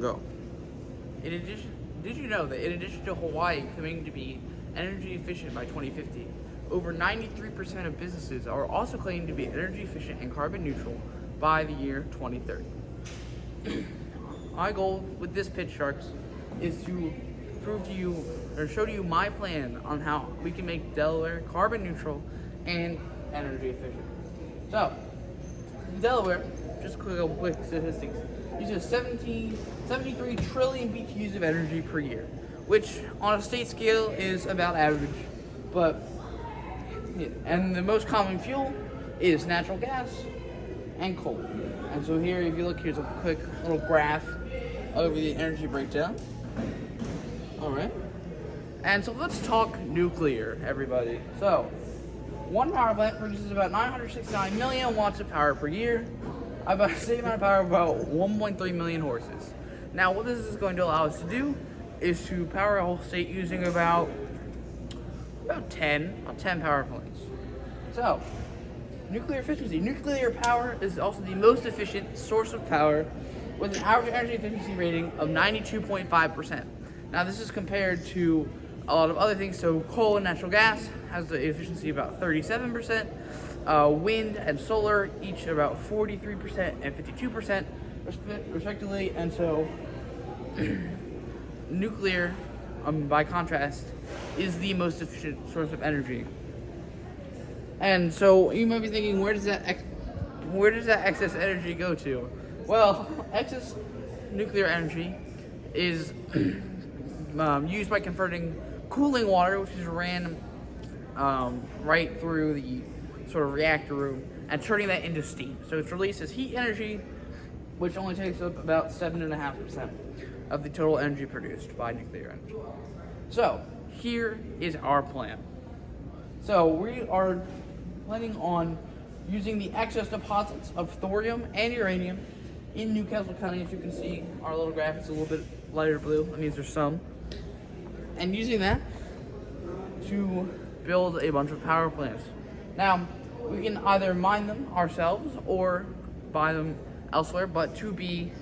Go. In addition, did you know that in addition to Hawaii coming to be energy efficient by 2050, over 93% of businesses are also claiming to be energy efficient and carbon neutral by the year 2030. My goal with this pitch, Sharks, is to prove to you or show to you my plan on how we can make Delaware carbon neutral and energy efficient. So, Delaware, just quick statistics, uses 73 trillion BTUs of energy per year, which on a state scale is about average. And the most common fuel is natural gas and coal. And so here, if you look, here's a quick little graph over the energy breakdown. All right. And so let's talk nuclear, everybody. So, one power plant produces about 969 million watts of power per year, about the same amount of power, about 1.3 million horses. Now, what this is going to allow us to do is to power a whole state using about 10 power plants. So, nuclear efficiency. Nuclear power is also the most efficient source of power with an average energy efficiency rating of 92.5%. Now, this is compared to a lot of other things. So, coal and natural gas has the efficiency about 37%. Wind and solar each about 43% and 52% respectively. And so, nuclear, by contrast, is the most efficient source of energy. And so you might be thinking, where does that excess energy go to? Well, excess nuclear energy is used by converting cooling water, which is ran right through the sort of reactor room, and turning that into steam. So it's released as heat energy, which only takes up about 7.5% of the total energy produced by nuclear energy. So here is our plan. So we are planning on using the excess deposits of thorium and uranium in Newcastle County. As you can see, our little graph is a little bit lighter blue. That means there's some. And using that to build a bunch of power plants. Now, we can either mine them ourselves or buy them elsewhere, but to be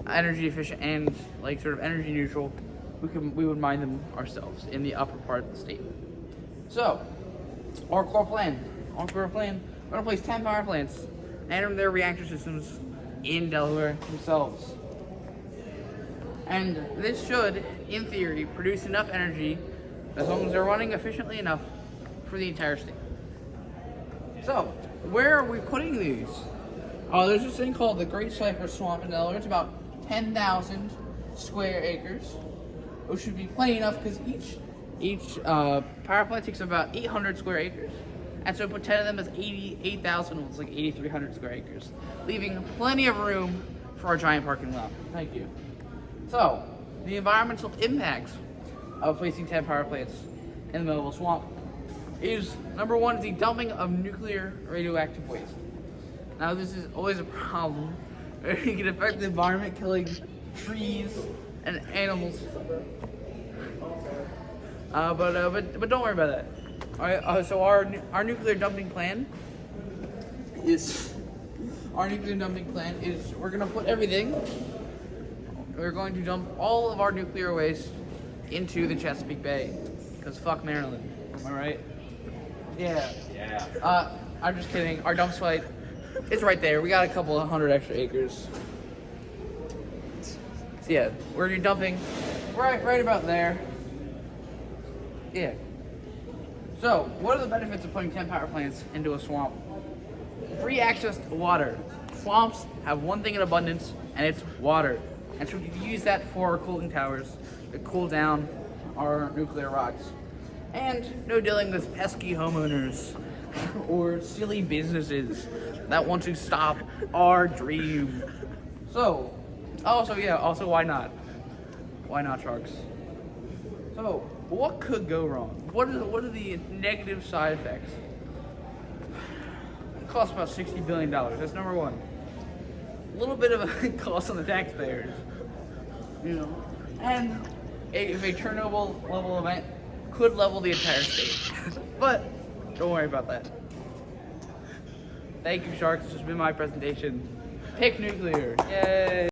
energy efficient and like sort of energy neutral, we would mine them ourselves in the upper part of the state. So, our core plan, we're going to place 10 power plants and their reactor systems in Delaware themselves. And this should, in theory, produce enough energy as long as they're running efficiently enough for the entire state. So, where are we putting these? There's this thing called the Great Cypress Swamp in Delaware. It's about 10,000 square acres, which should be plenty enough because each power plant takes about 800 square acres. And so put 10 of them as 8,000, well, it's like 8,300 square acres, leaving plenty of room for our giant parking lot. Thank you. So, the environmental impacts of placing 10 power plants in the middle of a swamp is, number one, the dumping of nuclear radioactive waste. Now, this is always a problem. It can affect the environment, killing trees and animals. But don't worry about that. All right. So our nuclear dumping plan is we're gonna put everything. We're going to dump all of our nuclear waste into the Chesapeake Bay, because fuck Maryland. Am I right? Yeah. Yeah. I'm just kidding. Our dump site is right there. We got a couple of hundred extra acres. So yeah, we're dumping right about there. Yeah. So, what are the benefits of putting 10 power plants into a swamp? Free access to water. Swamps have one thing in abundance, and it's water. And so we can use that for our cooling towers to cool down our nuclear rocks. And no dealing with pesky homeowners or silly businesses that want to stop our dream. So, also why not? Why not, Sharks? So, what could go wrong? What are the negative side effects? It costs about $60 billion. That's number one. A little bit of a cost on the taxpayers, and if a Chernobyl level event could level the entire state. But don't worry about that. Thank you, Sharks. This has been my presentation. Pick nuclear. Yay!